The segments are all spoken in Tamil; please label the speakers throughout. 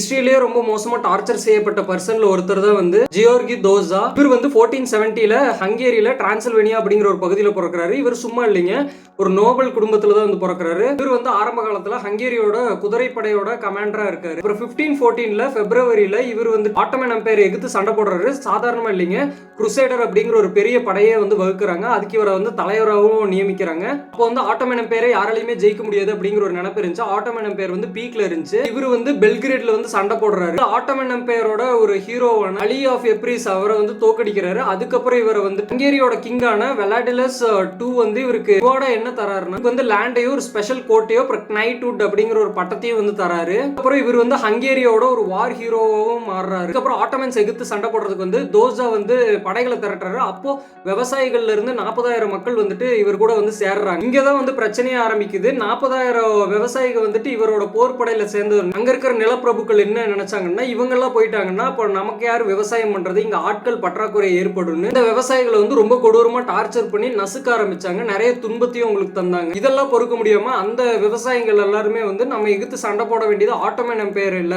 Speaker 1: ஹிஸ்டரியிலேயே ரொம்ப மோசமா டார்ச்சர் செய்யப்பட்ட பர்சன்ல ஒருத்தர் தான் வந்து ஜியோர்கி தோசா. இவர் வந்து 1470 ஹங்கேரியில டிரான்சில்வேனியா அப்படிங்கிற ஒரு பகுதியில் பிறக்கிறாரு. இவர் சும்மா இல்லைங்க, ஒரு நோபல் குடும்பத்துல தான் வந்து பிறக்கிறாரு. இவர் வந்து ஆரம்ப காலத்துல ஹங்கேரியோட குதிரைப்படையோட கமாண்டரா இருக்காரு. அப்புறம் 1514 பிப்ரவரியில இவர் வந்து ஆட்டோமன் எம்பையர் எதிர்த்து சண்டை போடுறாரு. சாதாரணமா இல்லைங்க, குருசேடர் அப்படிங்கிற ஒரு பெரிய படையை வந்து வகுக்கிறாங்க. அதுக்கு இவரை வந்து தலைவராகவும் நியமிக்கிறாங்க. அப்போ வந்து ஆட்டோமன் எம்பையரை யாராலையுமே ஜெயிக்க முடியாது அப்படிங்கிற ஒரு நினைப்பு இருந்துச்சு. ஆட்டோமன் எம்பையர் வந்து பீக்ல இருந்துச்சு. இவர் வந்து பெல்கிரேட்ல வந்து சண்டை போடுறாரு. ஆட்டோமன் எம்பையரோட ஒரு ஹீரோவான அலி ஆஃப் எப்ரிஸ் அவரை வந்து தோக்கடிக்கிறாரு. அதுக்கப்புறம் இவரை வந்து ஹங்கேரியோட கிங்கான வெலாடிலஸ் II வந்து இவருக்கு என்ன தராருன்னா வந்து லேண்டையோ ஒரு ஸ்பெஷல் கோட்டையோ நைட்வுட் அப்படிங்கிற ஒரு பட்டத்தையும் வந்து தராரு. அப்புறம் இவர் வந்து ஹங்கேரியோட ஒரு வார் ஹீரோவும் மாறுறாரு. அப்புறம் ஆட்டோமன்ஸ் எதிர்த்து சண்டை போடுறதுக்கு வந்து தோசா வந்து படைகளை திரட்டுறாரு. அப்போ விவசாயிகள்ல இருந்து 40,000 மக்கள் வந்துட்டு இவர் கூட வந்து சேர்றாங்க. இங்கதான் வந்து பிரச்சனையே ஆரம்பிக்குது. 40,000 விவசாயிகள் வந்துட்டு இவரோட போர் படையில சேர்ந்து அங்க இருக்கிற நிலப்பிரபுக்கள் என்ன நினைச்சாங்கன்னா, இவங்க எல்லாம் போயிட்டாங்கன்னா அப்ப நமக்கு யார் விவசாயம் பண்றது, இங்க ஆட்கள் பற்றாக்குறை ஏற்படும். இந்த விவசாயிகளை வந்து ரொம்ப கொடூரமா டார்ச்சர் பண்ணி நசுக்க ஆரம்பிச்சாங்க. நிறைய துன்பத்தையும் உங்களுக்கு தந்தாங்க. இதெல்லாம் பொறுக்க முடியாம அந்த விவசாயிகள் எல்லாருமே வந்து நம்ம எதிர்த்து சண்டை போட வேண்டியது ஆட்டோமன் எம்பையர் இல்ல,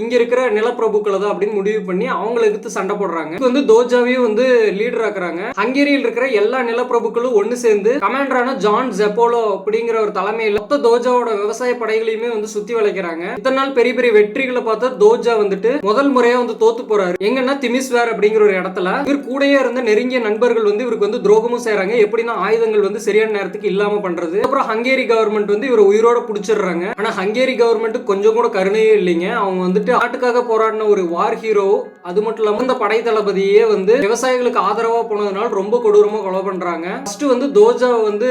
Speaker 1: இங்க இருக்கிற நிலப்பிரபுக்களை தான் அப்படின்னு முடிவு பண்ணி அவங்களை எதிர்த்து சண்டை போடுறாங்க. இது வந்து தோஜாவையும் வந்து லீடர் ஆக்குறாங்க. ஹங்கேரியில் இருக்கிற எல்லா நிலப்பிரபுக்களும் ஒன்னு சேர்ந்து கமாண்டரான ஜான் ஜெப்போலோ அப்படிங்கிற ஒரு தலைமையில் மொத்த தோஜாவோட விவசாய படைகளையுமே வந்து சுத்தி வளைக்கிறாங்க. இத்தனை நாள் பெரிய பெரிய வெற்றிகளை பார்த்தா தோஜா வந்துட்டு முதல் முறையா வந்து தோத்து போறாரு. எங்கன்னா திமிஸ்வேர் அப்படிங்கிற ஒரு இடத்துல இவர் கூடயே இருந்த நெருங்கிய நண்பர்கள் வந்து இவருக்கு வந்து துரோகமும் செய்யறாங்க. எப்படின்னா ஆயுதங்கள் வந்து சரியான நேரத்துக்கு இல்லாம பண்றது. அப்புறம் ஹங்கேரி கவர்மெண்ட் வந்து இவர் உயிரோட புடிச்சிடுறாங்க. ஆனா ஹங்கேரி கவர்மெண்ட் கொஞ்சம் கூட கருணையே இல்லைங்க. அவங்க வந்து நாட்டுக்காக போராடின ஒரு வார் ஹீரோ, அது மட்டும் இல்லாம இந்த படை தளபதியே வந்து விவசாயிகளுக்கு ஆதரவா போனதுனால ரொம்ப கொடூரமா கொலை பண்றாங்க. ஃபர்ஸ்ட் வந்து தோஜா வந்து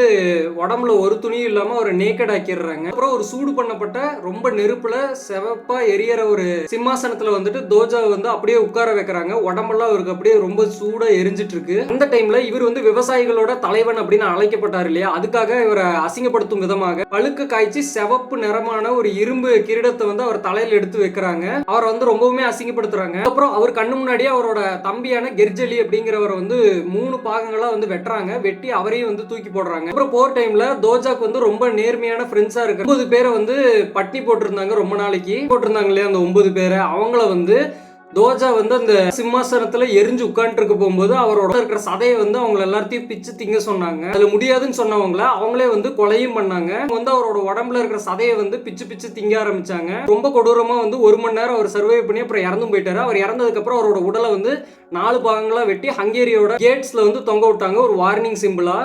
Speaker 1: உடம்புல ஒரு துணியும் இல்லாம ஒரு நேக்கட் ஆக்கிடுறாங்க. அப்புறம் ஒரு சூடு பண்ணப்பட்ட ரொம்ப நெருப்புல செவப்பா எரியற ஒரு சிம்மாசனத்துல வந்துட்டு தோஜா வந்து அப்படியே உட்கார வைக்கிறாங்க. உடம்பெல்லாம் அவருக்கு அப்படியே ரொம்ப சூடா எரிஞ்சிட்டு இருக்கு. அந்த டைம்ல இவர் வந்து விவசாயிகளோட தலைவன் அப்படின்னு அழைக்கப்பட்டார் இல்லையா, அதுக்காக இவரை அசிங்கப்படுத்தும் விதமாக பழுக்க காய்ச்சி செவப்பு நிறமான ஒரு இரும்பு கிரீடத்தை வந்து அவர் தலையில எடுத்து வைக்கிறாங்க. அவரை வந்து ரொம்பவுமே அசிங்கப்படுத்துறாங்க. அப்புறம் அவர் கண்ணு முன்னாடியே அவரோட தம்பியான கெர்ஜலி அப்படிங்கிறவரை வந்து 3 பாகங்களா வந்து வெட்டுறாங்க. வெட்டி அவரையும் வந்து தூக்கி போடுறாங்க. அப்புறம் போர் டைம்ல தோஜாக்கு வந்து ரொம்ப நேர்மையான ஃப்ரெண்ட்ஸா இருக்கு. 9 பேரை வந்து பட்டி போட்டிருந்தாங்க. ரொம்ப நாளைக்கு போட்டிருந்தாங்க இல்லையா, அந்த 9 பேரை அவங்கள வந்து தோஜா வந்து அந்த சிம்மாசனத்துல எரிஞ்சு உட்கார்ந்து இருக்க போகும்போது அவரோட இருக்கிற சதையை வந்து அவங்க எல்லாத்தையும் பிச்சு திங்க சொன்னாங்க. அதுல முடியாதுன்னு சொன்னவங்கள அவங்களே வந்து கொலையும் பண்ணாங்க. வந்து அவரோட உடம்புல இருக்கிற சதையை வந்து பிச்சு பிச்சு திங்க ஆரம்பிச்சாங்க. ரொம்ப கொடூரமா வந்து 1 மணி நேரம் அவர் சர்வை பண்ணி அப்புறம் இறந்தும் போயிட்டாரு. அவர் இறந்ததுக்கு அப்புறம் அவரோட உடலை வந்து 4 பாகங்களா வெட்டி ஹங்கேரியோட கேட்ஸ்ல வந்து தொங்க விட்டாங்க, ஒரு வார்னிங் சிம்பிளா.